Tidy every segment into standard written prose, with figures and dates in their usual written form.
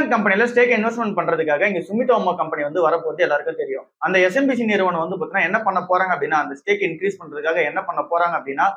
Bank கம்பெனில stack investment பண்றதுக்காக இங்க சுமிட்டோமோ கம்பெனி வந்து வரப்போது எல்லாருக்கும் தெரியும். அந்த எஸ்எம்பிசி நிறுவனம் வந்து பாத்தீங்கன்னா என்ன பண்ண போறாங்க அப்படின்னா, அந்த ஸ்டேக் இன்க்ரீஸ் பண்றதுக்காக என்ன பண்ண போறாங்க அப்படின்னா,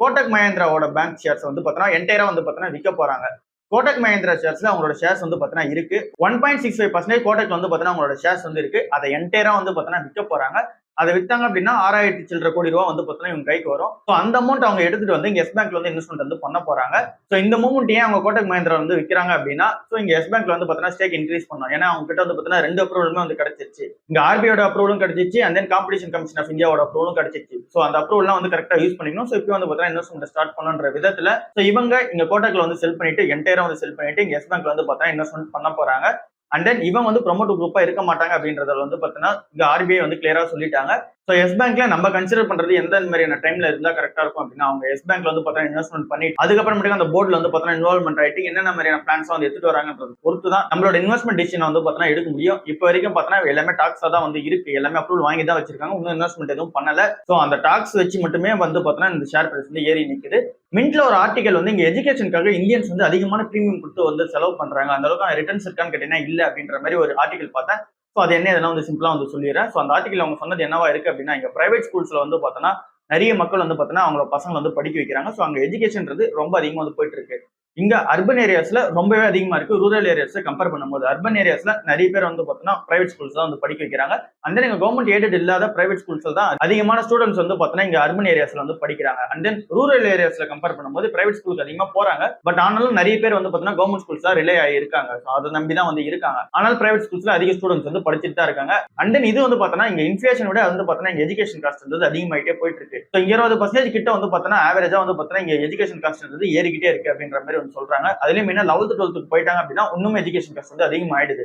கோட்டக் மஹேந்திராவோட பேங்க் ஷேர்ஸ் வந்து பாத்தீங்கன்னா என்டையரா வந்து பாத்தீங்கன்னா விற்க போறாங்க. கோட்டக் மஹேந்திரா ஷேர்ஸ்ல அவங்களோட ஷேர்ஸ் வந்து பாத்தீங்கன்னா இருக்கு. 1.65% கோட்டக்ல வந்து பாத்தீங்கன்னா அவங்களோட ஷேர்ஸ் வந்து இருக்கு. அதை என்டையரா வந்து பாத்தீங்கன்னா விற்க போறாங்க. அதை வித்தாங்க அப்படின்னா 6000 சில்லற கோடி ரூபாய் வந்து பாத்தீங்கன்னா இவங்க கைக்கு வரும். ஸோ அந்த அமௌண்ட் அவங்க எடுத்துட்டு வந்து இங்க எஸ் பேங்க்ல வந்து இன்வெஸ்ட்மெண்ட் வந்து பண்ண போறாங்க. ஸோ இந்த மூமெண்ட் ஏன் அவங்க கோட்டக் மஹேந்திரா வந்து விற்கிறாங்க அப்படின்னா, ஸோ இங்க எஸ் பேங்க்ல வந்து பாத்தீங்கன்னா ஸ்டேக் இன்க்ரீஸ் பண்ணணும். ஏன்னா அவங்க கிட்ட வந்து பாத்தீங்கன்னா 2 அப்ரூவலுமே வந்து கிடைச்சிருச்சு. இங்க ஆர்பிஐயோட அப்ரூவலும் கிடைச்சிச்சு, and then competition commission of இந்தியாவோட அப்ரூவலும் கிடைச்சிச்சு. ஸோ அந்த அப்ரூவல்லாம் வந்து கரெக்டா யூஸ் பண்ணிக்கணும். ஸோ இப்போ வந்து பாத்தீங்கன்னா இன்வெஸ்ட்மெண்ட் ஸ்டார்ட் பண்ணன்ற விதத்துல ஸோ இவங்க இங்க கோட்டக்ல வந்து செல் பண்ணிட்டு என்டையரா வந்து செல் பண்ணிட்டு இங்க எஸ் பேங்க்ல வந்து பாத்தீங்கன்னா இன்வெஸ்ட்மெண்ட் பண்ண போறாங்க. அண்ட் தென் இவன் வந்து ப்ரொமோட்டிவ் குரூப்பா இருக்க மாட்டாங்க அப்படின்றத வந்து பாத்தீங்கன்னா இங்க ஆர்பிஐ வந்து கிளியரா சொல்லிட்டாங்க. ஸோ எஸ் பேங்க்ல நம்ம கன்சிடர் பண்றது எந்த மாதிரியான டைம்ல இருந்தா கரெக்டா இருக்கும் அப்படின்னா, அவங்க எஸ் பேங்க்ல வந்து பார்த்தா இன்வெஸ்ட்மெண்ட் பண்ணி அதுக்கப்புறமேட்டுக்கு அந்த போர்ட்ல வந்து பார்த்தா இன்வால்வ்மெண்ட் ஆயிட்டு என்னென்ன மாதிரியான பிளான்ஸ் வந்து எடுத்துட்டு வராங்கன்றது பொறுத்து தான் நம்மளோட இன்வெஸ்ட்மெண்ட் டிசிஷன் வந்து பார்த்தா எடுக்க முடியும். இப்போ வரைக்கும் பார்த்தா எல்லாமே டாக்ஸா தான் வந்து இருக்கு. எல்லாமே அப்ரூவல் வாங்கி தான் வச்சிருக்காங்க. இன்னும் இன்வெஸ்ட்மெண்ட் எதுவும் பண்ணல. ஸோ அந்த டாக்ஸ் வச்சு மட்டுமே வந்து பார்த்தா இந்த ஷேர் பிரைஸ் வந்து ஏறி நிக்குது. மின்ட்ல ஒரு ஆர்டிகல் வந்து இங்க எஜுகேஷனுக்காக இந்தியன்ஸ் வந்து அதிகமான பிரீமியம் கொடுத்து வந்து செலவு பண்றாங்க. அந்த அளவுக்கு ரிட்டர்ன்ஸ் இருக்கான்னு கேட்டீங்கன்னா இல்ல அப்படின்ற மாதிரி ஒரு ஆர்டிகல் பார்த்தேன். ஸோ அது என்ன இதெல்லாம் வந்து சிம்பிளா வந்து சொல்லிடுறேன். ஸோ அந்த ஆர்டிகல் அவங்க சொன்னது என்னவா இருக்கு அப்படின்னா, இங்க பிரைவேட் ஸ்கூல்ஸ்ல வந்து பார்த்தோன்னா நிறைய மக்கள் வந்து பார்த்தோன்னா அவங்களோட பசங்களை வந்து படிக்க வைக்கிறாங்க. ஸோ அங்க எஜுகேஷன்றது ரொம்ப அதிகமாக வந்து போயிட்டு இருக்கு. இங்க அர்பன் ஏரியாஸ்ல ரொம்பவே அதிகமா இருக்கு. ரூரல் ஏரியாஸ்ல கம்பேர் பண்ணும்போது அர்பன் ஏரியாஸ்ல நிறைய பேர் வந்து பார்த்தோன்னா பிரைவேட் ஸ்கூல்ஸ் தான் வந்து படிக்க வைக்கிறாங்க. அண்ட் தென் இங்க கவர்மெண்ட் எய்டட் இல்லாத பிரைவேட் ஸ்கூல்ஸ்ல தான் அதிகமான ஸ்டூடெண்ட்ஸ் வந்து பார்த்தோன்னா இங்க அர்பன் ஏரியாஸ்ல வந்து படிக்கிறாங்க. அண்ட் தென் ரூரல் ஏரியாஸ்ல கம்பேர் பண்ணும்போது பிரைவேட் ஸ்கூலுக்கு அதிகமாக போறாங்க. பட் ஆனாலும் நிறைய பேர் வந்து பார்த்தோன்னா கவர்மெண்ட் ஸ்கூல்ஸ் தான் ரிலே ஆகி இருக்காங்க. அதை நம்பி தான் வந்து இருக்காங்க. ஆனால் பிரைவேட் ஸ்கூல்ஸ்ல அதிக ஸ்டூடெண்ட்ஸ் வந்து படிச்சுட்டு தான் இருக்காங்க. அண்ட் தென் இது வந்து பார்த்தோன்னா இங்க இன்ஃபிளேஷன் விட வந்து பார்த்தோன்னா இங்க எஜுகேஷன் காஸ்ட் வந்து அதிகமாயிட்டே போயிட்டு இருக்கு. ஸோ இங்க 20% கிட்ட வந்து பார்த்தோன்னா ஆவரேஜா வந்து பார்த்தோன்னா இங்க எஜுகேஷன் காஸ்ட் வந்து ஏறிக்கிட்டே இருக்கு அப்படின்ற மாதிரி வந்து சொல்றாங்க. அதுலயும் 11th 12th போயிட்டாங்க அப்படின்னா இன்னும் எஜுகேஷன் காஸ்ட் வந்து அதிகமாயிடுது.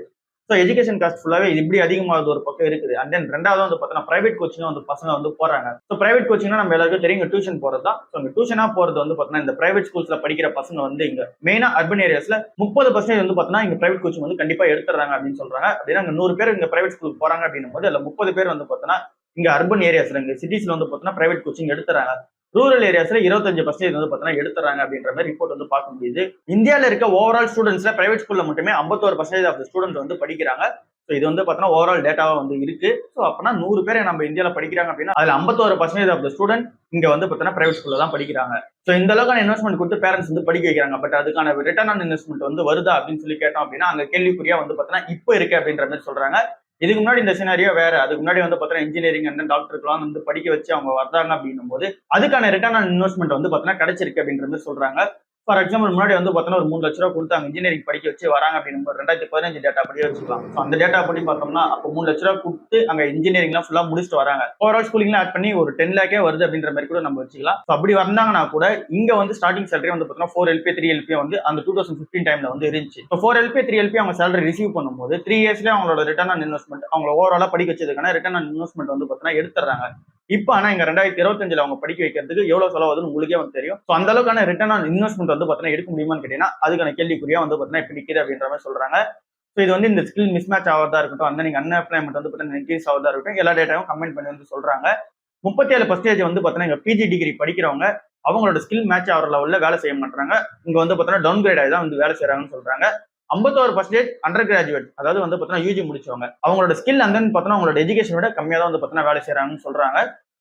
ஸோ எஜுகேஷன் காஸ்ட் ஃபுல்லாவே இப்படி அதிகமாகுது ஒரு பக்கம் இருக்குது. அண்ட் தென் ரெண்டாவது வந்து பார்த்தோன்னா பிரைவேட் கோச்சிங் வந்து பசங்க வந்து போறாங்க. ஸோ பிரைவேட் கோச்சிங்னா நம்ம எல்லாருக்கும் தெரியும், இங்க டியூஷன் போறது தான். ஸோ இங்க டியூஷனா போறது வந்து பார்த்தோன்னா இந்த பிரைவேட் ஸ்கூல்ஸ்ல படிக்கிற பசங்க வந்து இங்க மெயினா அர்பன் ஏரியாஸ்ல 30% வந்து பார்த்தோன்னா இங்க பிரைவேட் கோச்சிங் வந்து கண்டிப்பா எடுத்துறாங்க அப்படின்னு சொல்றாங்க. அப்படின்னா அங்க 100 பேர் இங்க பிரைவேட் ஸ்கூலுக்கு போறாங்க அப்படின்னும் போது அதுல 30 பேர் வந்து பார்த்தோன்னா இங்க அர்பன் ஏரியாஸ்ல இங்க சிட்டிஸ்ல வந்து பார்த்தோன்னா பிரைவேட் கோச்சிங் எடுத்துறாங்க. ரூரல் ஏரியாஸ்ல 25% வந்து பார்த்தீங்கன்னா எடுத்துறாங்க அப்படின்ற மாதிரி ரிப்போர்ட் வந்து பார்க்க முடியுது. இந்தியாவில் இருக்க ஓவரால் ஸ்டூடெண்ட்ஸ்ல பிரைவேட் ஸ்கூல்ல மட்டுமே 51% ஆஃப் ஸ்டூடெண்ட் வந்து படிக்கிறாங்க. ஸோ இது வந்து பார்த்தீங்கன்னா ஓவரால் டேட்டாவா வந்து இருக்கு. ஸோ அப்பனா 100 பேர் நம்ம இந்தியாவில் படிக்கிறாங்க அப்படின்னா அதுல 51% ஆஃப் ஸ்டூடெண்ட் இங்க வந்து பார்த்தீங்கன்னா பிரைவேட் ஸ்கூல்ல தான் படிக்கிறாங்க. ஸோ இந்த அளவுக்கான இன்வெஸ்ட்மெண்ட் கொடுத்து பேரண்ட்ஸ் வந்து படிக்க வைக்கிறாங்க. பட் அதுக்கான ரிட்டர்ன் ஆன் இன்வெஸ்ட்மெண்ட் வந்து வருதா அப்படின்னு சொல்லி கேட்டோம் அப்படின்னா அங்க கேள்விக்குறியா வந்து பார்த்தீங்கன்னா இப்போ இருக்கு அப்படின்ற மாதிரி சொல்றாங்க. இதுக்கு முன்னாடி இந்த சினாரியோ வேற. அதுக்கு முன்னாடி வந்து பார்த்தீங்கன்னா இன்ஜினியரிங் அண்ட் டாக்டருக்குலாம் வந்து படிக்க வச்சு அவங்க வர்றாங்க அப்படின்னும் போது அதுக்கான ரிட்டர்ன் ஆன் இன்வெஸ்ட்மெண்ட் வந்து பார்த்தீங்கன்னா கிடைச்சிருக்கு அப்படின்றது சொல்றாங்க. ஃபார் எக்ஸாம்பிள் முன்னாடி வந்து பார்த்தோன்னா ஒரு 3 லட்ச ரூபா கொடுத்தாங்க இன்ஜினியரிங் படிக்க வச்சு வராங்க அப்படின்னு 2015 டேட்டா படி வச்சுக்கலாம். ஸோ அந்த டேட்டா படி பார்த்தோம்னா அப்போ 3 லட்ச ரூபா கொடுத்து அங்க இன்ஜினியரிங்லாம் ஃபுல்லா முடிச்சுட்டு வராங்க. ஓவரால் ஸ்கூலிங்லாம் ஆட் பண்ணி ஒரு 10 லேக்கே வருது அப்படின்ற மாதிரி கூட நம்ம வச்சுக்கலாம். ஸோ அப்படி வந்தாங்கன்னா கூட இங்க வந்து ஸ்டார்டிங் சேலரி வந்து பார்த்தோம்னா 4 LP 3 LP வந்து அந்த 2015 டைம்ல வந்து இருந்துச்சு. ஸோ 4 LP 3 LP அவங்க சேலரி ரிசீவ் பண்ணும்போது 3 இயர்ஸ்ல அவங்களோட ரிட்டர்ன் ஆன் இன்வெஸ்ட்மெண்ட் அவங்க ஓவராலா படிக்க வச்சதுக்கான ரிட்டர்ன் ஆன் இன்வெஸ்ட்மெண்ட் வந்து பார்த்தோன்னா எடுத்துறாங்க. இப்போ ஆனா இங்க 2025 அவங்க படிக்க வைக்கிறதுக்கு எவ்வளவு செலவாகுதுன்னு உங்களுக்கே வந்து தெரியும். ஸோ அந்த அளவுக்கான ரிட்டர்ன் ஆன் இன்வெஸ்ட்மெண்ட் வந்து பார்த்தீங்கன்னா எடுக்க முடியுமான்னு கேட்டீங்கன்னா அதுக்கான கேள்விக்குறியா வந்து பார்த்தீங்கன்னா இப்படி நிற்கிது அப்படின்ற மாதிரி சொல்றாங்க. ஸோ இது வந்து இந்த ஸ்கில் மிஸ் மேட்ச் ஆகிறதா இருக்கட்டும், அந்த நீங்க அன்எம்ப்ளாய்மெண்ட் வந்து பார்த்தீங்கன்னா இன்க்ரீஸ் ஆகிறதா இருக்கட்டும், எல்லா டேட்டாவும் கமெண்ட் பண்ணி வந்து சொல்றாங்க. 37% வந்து பார்த்தீங்கன்னா இங்க பிஜி டிகிரி படிக்கிறவங்க அவங்களோட ஸ்கில் மேட்ச் ஆகிற லெவல்ல வேலை செய்ய மாட்டாங்க. இங்க வந்து பார்த்தீங்கன்னா டவுன் கிரேட் ஆகி தான் வந்து வேலை செய்யறாங்கன்னு சொல்றாங்க. 51% அண்டர் கிராஜுவேட் அதாவது வந்து பார்த்தீங்கன்னா யூஜி முடிச்சவங்க அவங்களோட ஸ்கில் அண்ட் தென் பார்த்தீங்கன்னா அவங்களோட எஜுகேஷன் விட கம்மியாக தான் வந்து பார்த்தீங்கன்னா வேலை செய்யறாங்கன்னு சொல்றாங்க.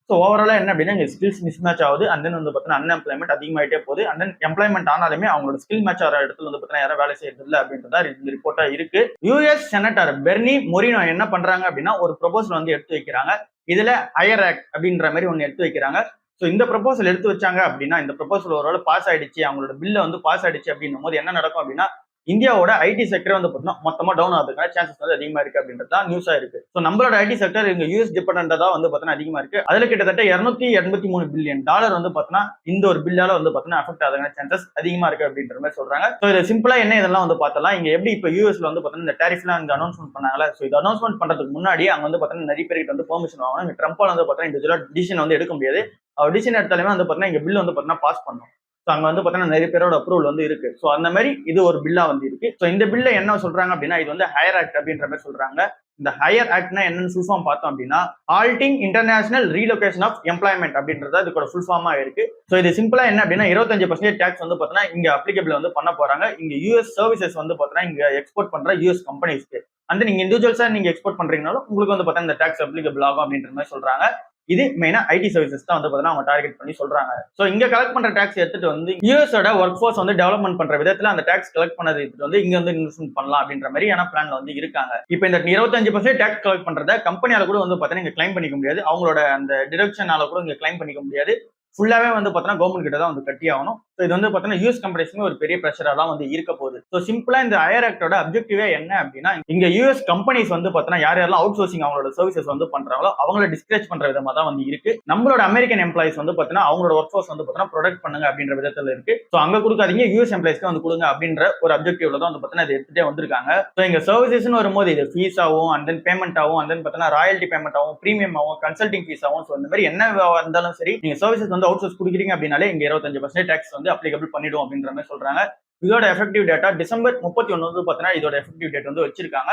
ஸோ ஓவராலா என்ன அப்படின்னா இங்க ஸ்கில்ஸ் மிஸ் மேட்ச் ஆகுது. அண்ட் தென் வந்து பார்த்தீங்கன்னா அன்எம்ப்ளாய்மெண்ட் அதிகமாயிட்டே போகுது. அண்ட் தென் எம்ப்ளாய்மெண்ட் ஆனாலுமே அவங்களோட ஸ்கில் மேட்ச் ஆகிற இடத்துல வந்து பார்த்தீங்கன்னா யாரும் வேலை செய்யறது இல்லை அப்படின்றதா இந்த ரிப்போர்ட்டா இருக்கு. யூஎஸ் செனட்டர் பெர்னி மொரினோ என்ன பண்றாங்க அப்படின்னா ஒரு ப்ரொபோசல் வந்து எடுத்து வைக்கிறாங்க. இதுல ஹையர் ஆக்ட் அப்படின்ற மாதிரி ஒன்னு எடுத்து வைக்கிறாங்க. ஸோ இந்த ப்ரொபோசல் எடுத்து வச்சாங்க அப்படின்னா இந்த ப்ரொபோசல் ஓரளவு பாஸ் ஆயிடுச்சு, அவங்களோட பில்ல வந்து பாஸ் ஆயிடுச்சு அப்படின்னும் போது என்ன நடக்கும் அப்படின்னா இந்தியாவோட ஐடி செக்டர் வந்து பார்த்தீங்கன்னா மொத்தமா டவுன் ஆகிறதுக்கான சான்சஸ் வந்து அதிகமா இருக்கு அப்படின்றது தான் நியூஸா இருக்கு. ஸோ நம்மளோட ஐடி செக்டர் இங்க யூஎஸ் டிபெண்டா தான் வந்து பார்த்தீங்கன்னா அதிகமா இருக்கு. அதுல கிட்டத்தட்ட $283 பில்லியன் வந்து பார்த்தீங்கன்னா இந்த ஒரு பில்லால வந்து பார்த்தீங்கன்னா அஃபெக்ட் ஆகிறதுக்கான சான்சஸ் அதிகமா இருக்கு அப்படின்ற மாதிரி சொல்றாங்க. ஸோ இது சிம்பிளா என்ன இதெல்லாம் வந்து பார்த்தலாம் இங்க எப்படி இப்போ யூஎஸ்ல வந்து பார்த்தீங்கன்னா இந்த டேரிஃப்லாம் இங்க அனௌன்ஸ்மெண்ட் பண்ணாங்களா. ஸோ இது அனௌன்ஸ்மெண்ட் பண்றதுக்கு முன்னாடி அங்க வந்து பார்த்தீங்கன்னா நிறைய பேருக்கு வந்து பெர்மிஷன் வாங்கணும். இங்க ட்ரம்பால வந்து பார்த்தீங்கன்னா இந்த டிசிஷன் வந்து எடுக்க முடியாது. அவர் டிசிஷன் எடுத்தாலுமே வந்து பார்த்தீங்கன்னா இங்க பில் வந்து பார்த்தீங்கன்னா பாஸ் பண்ணும். ஸோ அங்க வந்து பாத்தீங்கன்னா நிறைய பேரோட அப்ரூவல் வந்து இருக்கு. ஸோ அந்த மாதிரி இது ஒரு பில்லா வந்து இருக்கு. ஸோ இந்த பில்ல என்ன சொல்றாங்க அப்படின்னா இது வந்து ஹையர் ஆக்ட் அப்படின்ற மாதிரி சொல்றாங்க. இந்த ஹையர் ஆக்ட்னா என்னன்னு ஃபுல் ஃபார்ம் பார்த்தோம் அப்படின்னா ஆல்டிங் இன்டர்நேஷனல் ரீலொகேஷன் ஆஃப் எம்ப்ளாய்மெண்ட் அப்படின்றத இதுக்கு ஒரு ஃபுல் ஃபார்மா இருக்கு. ஸோ இது சிம்பிளா என்ன அப்படின்னா 25% டேக்ஸ் வந்து பாத்தீங்கன்னா இங்க அப்ளிகபிள் வந்து பண்ண போறாங்க. இங்க யூஎஸ் சர்வீசஸ் வந்து பாத்தீங்கன்னா இங்க எக்ஸ்போர்ட் பண்ற யூஎஸ் கம்பெனிஸ்க்கு அந்த நீங்க இண்டிவிஜுவல்ஸா நீங்க எக்ஸ்போர்ட் பண்றீங்கனாலும் உங்களுக்கு வந்து பாத்தீங்கன்னா இந்த டேக்ஸ் அப்ளிகபிள் ஆகும் அப்படின்ற மாதிரி சொல்றாங்க. இது மெயினா ஐடி சர்வீசஸ் தான் வந்து பாத்தீங்கன்னா அவங்க டார்கெட் பண்ணி சொல்றாங்க. சோ இங்க கலெக்ட் பண்ற டாக்ஸ் எடுத்துட்டு வந்து யூஎஸோட ஒர்க் ஃபோர்ஸ் வந்து டெவலப்மெண்ட் பண்ற விதத்துல அந்த டாக்ஸ் கலெக்ட் பண்ணது எடுத்துட்டு வந்து இங்க வந்து இன்வெஸ்ட்மெண்ட் பண்ணலாம் அப்படின்ற மாதிரியான பிளான்ல வந்து இருக்காங்க. இப்போ இந்த 25% டாக்ஸ் கலெக்ட் பண்றத கம்பெனியால கூட வந்து பாத்தீங்கன்னா இங்க கிளைம் பண்ணிக்க முடியாது. அவங்களோட அந்த டிடக்ஷனால கூட இங்க கிளைம் பண்ணிக்க முடியாது. ஃபுல்லாவே வந்து பாத்தீங்கன்னா கவர்மெண்ட் கிட்ட தான் வந்து கட்டி ஆகணும். ஸோ இது வந்து பாத்தீங்கன்னா யூஎஸ் கம்பெனிஸ்க்கு ஒரு பெரிய ப்ரெஷரா தான் வந்து இருக்க போகுது. ஸோ சிம்பிளா இந்த ஹையர் ஆக்டோட அப்ஜெக்டிவே என்ன அப்படின்னா இங்க யூஎஸ் கம்பெனிஸ் வந்து பாத்தீங்கன்னா யாரெல்லாம் அவுட் சோர்சிங் அவங்களோட சர்வீசஸ் வந்து பண்றாங்களோ அவங்கள டிஸ்கரேஜ் பண்ற விதமா தான் வந்து இருக்கு. நம்மளோட அமெரிக்கன் எம்ப்ளாயிஸ் வந்து பாத்தீங்கன்னா அவங்களோட ஒர்க் ஃபோர்ஸ் வந்து பாத்தீங்கன்னா ப்ரொடெக்ட் பண்ணுங்க அப்படின்ற விதத்துல இருக்கு. ஸோ அங்க கொடுக்காதீங்க யூஎஸ் எம்ப்ளாயிஸ்க்கு வந்து கொடுங்க அப்படின்ற ஒரு அப்ஜெக்டிவ்ல தான் வந்து பாத்தீங்கன்னா இதை எடுத்துட்டே வந்திருக்காங்க. ஸோ இங்க சர்வீசஸ்னு வரும்போது இது ஃபீஸ் ஆகும் அண்ட் தென் பேமெண்ட் ஆகும் அண்ட் தென் பாத்தீங்கன்னா ராயல்டி பேமெண்ட் ஆகும் பிரீமியம் ஆகும் கன்சல்டிங் ஃபீஸ் ஆகும். ஸோ இந்த மாதிரி என்ன இருந்தாலும் சரி நீங்க சர்வீசஸ் வந்து அவுட் சோர்ஸ் கொடுக்குறீங்க அப்படின்னாலே இங்க 25% டாக்ஸ் வந்து அப்ளிகபிள் பண்ணிடும் அப்படின்ற மாதிரி சொல்றாங்க. இதோட எஃபெக்டிவ் டேட்டா டிசம்பர் 31 வந்து பாத்தீங்கன்னா இதோட எஃபெக்டிவ் டேட் வந்து வச்சிருக்காங்க.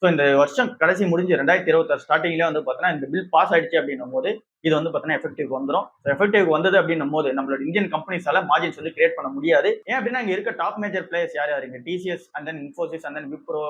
ஸோ இந்த வருஷம் கடைசி முடிஞ்சு 2026 ஸ்டார்டிங்லேயே வந்து பாத்தீங்கன்னா இந்த பில் பாஸ் ஆயிடுச்சு அப்படின்னும் போது இது வந்து பாத்தீங்கன்னா எஃபெக்டிவ் வந்துடும். எஃபெக்டிவ் வந்தது அப்படின்னும் போது நம்மளோட இந்தியன் கம்பெனிஸால மார்ஜின்ஸ் வந்து கிரியேட் பண்ண முடியாது. ஏன் அப்படின்னா இங்க இருக்க டாப் மேஜர் பிளேயர்ஸ் யார் யாருங்க TCS and then Infosys and then Wipro